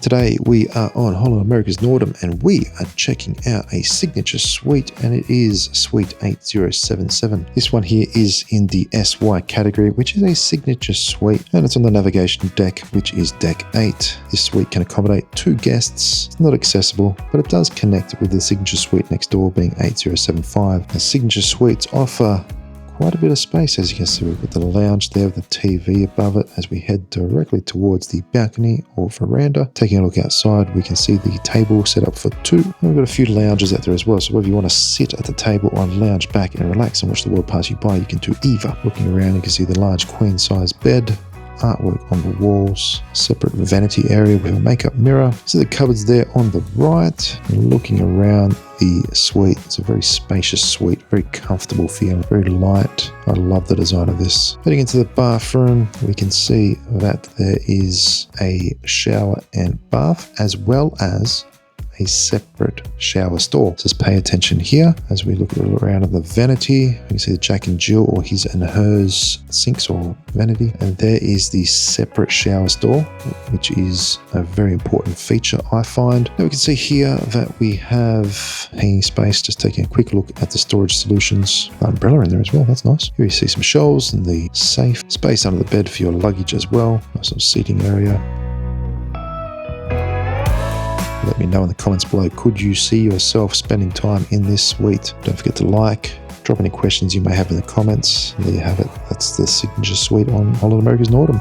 Today we are on Holland, America's Noordam, and we are checking out a Sgnature suite, and it is Suite 8077. This one here is in the SY category, which is a Sgnature suite, and it's on the navigation deck, which is deck 8. This suite can accommodate 2 guests. It's not accessible, but it does connect with the Sgnature suite next door being 8075. Now, Sgnature suites offer quite a bit of space. As you can see, we've got the lounge there with the TV above it as we head directly towards the balcony or veranda. Taking a look outside, we can see the table set up for 2. And we've got a few lounges out there as well, so whether you want to sit at the table or lounge back and relax and watch the world pass you by, you can do either. Looking around, you can see the large queen size bed, artwork on the walls, separate vanity area with a makeup mirror. See the cupboards there on the right. And looking around the suite, it's a very spacious suite, very comfortable feel, very light. I love the design of this. Heading into the bathroom, we can see that there is a shower and bath as well as a separate shower stall. So just pay attention here as we look around at the vanity. You can see the Jack and Jill or his and hers sinks or vanity. And there is the separate shower stall, which is a very important feature, I find. Now we can see here that we have hanging space. Just taking a quick look at the storage solutions. Umbrella in there as well, that's nice. Here you see some shelves and the safe. Space under the bed for your luggage as well. Some seating area. Let me know in the comments below, could you see yourself spending time in this suite? Don't forget to like, drop any questions you may have in the comments. There you have it. That's the Sgnature suite on Holland, America's Noordam.